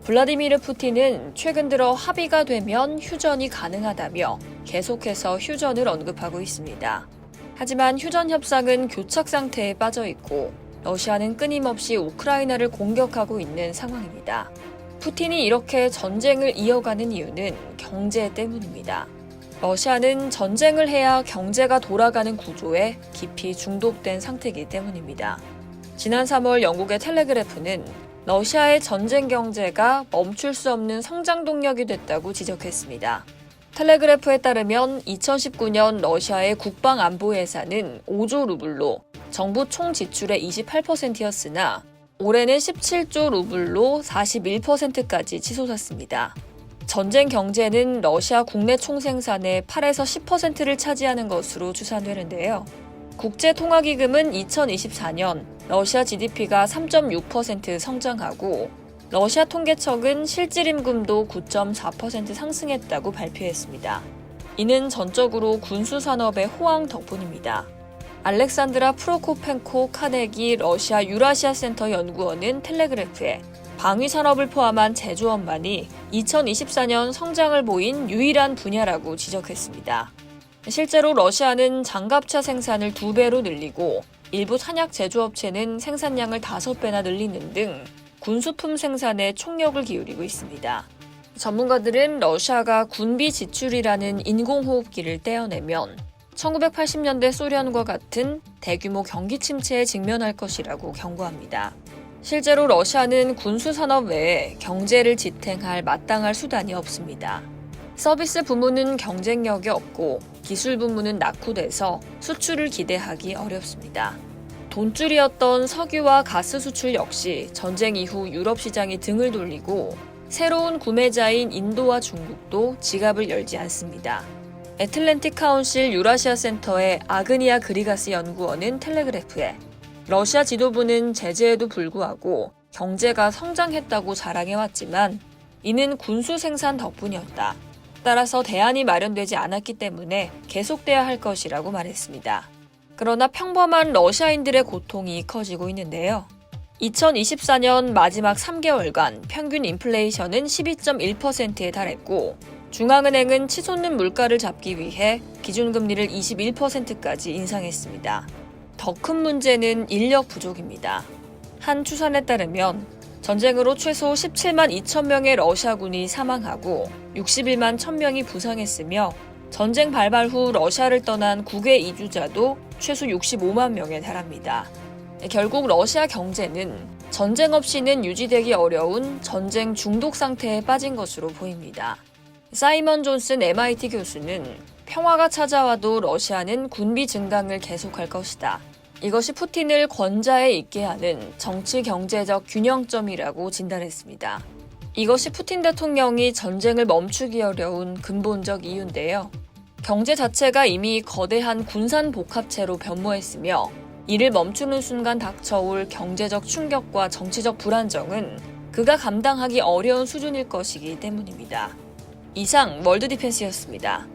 블라디미르 푸틴은 최근 들어 합의가 되면 휴전이 가능하다며 계속해서 휴전을 언급하고 있습니다. 하지만 휴전 협상은 교착 상태에 빠져 있고 러시아는 끊임없이 우크라이나를 공격하고 있는 상황입니다. 푸틴이 이렇게 전쟁을 이어가는 이유는 경제 때문입니다. 러시아는 전쟁을 해야 경제가 돌아가는 구조에 깊이 중독된 상태이기 때문입니다. 지난 3월 영국의 텔레그래프는 러시아의 전쟁 경제가 멈출 수 없는 성장 동력이 됐다고 지적했습니다. 텔레그래프에 따르면 2019년 러시아의 국방 안보 예산은 5조 루블로 정부 총 지출의 28%였으나 올해는 17조 루블로 41%까지 치솟았습니다. 전쟁 경제는 러시아 국내 총생산의 8에서 10%를 차지하는 것으로 추산되는데요. 국제통화기금은 2024년 러시아 GDP가 3.6% 성장하고 러시아 통계청은 실질임금도 9.4% 상승했다고 발표했습니다. 이는 전적으로 군수산업의 호황 덕분입니다. 알렉산드라 프로코펜코 카네기 러시아 유라시아 센터 연구원은 텔레그래프에 방위산업을 포함한 제조업만이 2024년 성장을 보인 유일한 분야라고 지적했습니다. 실제로 러시아는 장갑차 생산을 2배로 늘리고 일부 탄약 제조업체는 생산량을 5배나 늘리는 등 군수품 생산에 총력을 기울이고 있습니다. 전문가들은 러시아가 군비 지출이라는 인공호흡기를 떼어내면 1980년대 소련과 같은 대규모 경기 침체에 직면할 것이라고 경고합니다. 실제로 러시아는 군수산업 외에 경제를 지탱할 마땅할 수단이 없습니다. 서비스 부문은 경쟁력이 없고 기술 부문은 낙후돼서 수출을 기대하기 어렵습니다. 돈줄이었던 석유와 가스 수출 역시 전쟁 이후 유럽 시장이 등을 돌리고 새로운 구매자인 인도와 중국도 지갑을 열지 않습니다. 애틀랜틱 카운실 유라시아 센터의 아그니아 그리가스 연구원은 텔레그래프에 러시아 지도부는 제재에도 불구하고 경제가 성장했다고 자랑해왔지만 이는 군수 생산 덕분이었다. 따라서 대안이 마련되지 않았기 때문에 계속돼야 할 것이라고 말했습니다. 그러나 평범한 러시아인들의 고통이 커지고 있는데요. 2024년 마지막 3개월간 평균 인플레이션은 12.1%에 달했고 중앙은행은 치솟는 물가를 잡기 위해 기준금리를 21%까지 인상했습니다. 더 큰 문제는 인력 부족입니다. 한 추산에 따르면 전쟁으로 최소 17만 2천 명의 러시아군이 사망하고 61만 1,000명이 부상했으며 전쟁 발발 후 러시아를 떠난 국외 이주자도 최소 65만 명에 달합니다. 결국 러시아 경제는 전쟁 없이는 유지되기 어려운 전쟁 중독 상태에 빠진 것으로 보입니다. 사이먼 존슨 MIT 교수는 평화가 찾아와도 러시아는 군비 증강을 계속할 것이다. 이것이 푸틴을 권좌에 있게 하는 정치 경제적 균형점이라고 진단했습니다. 이것이 푸틴 대통령이 전쟁을 멈추기 어려운 근본적 이유인데요. 경제 자체가 이미 거대한 군산 복합체로 변모했으며 이를 멈추는 순간 닥쳐올 경제적 충격과 정치적 불안정은 그가 감당하기 어려운 수준일 것이기 때문입니다. 이상 월드 디펜스였습니다.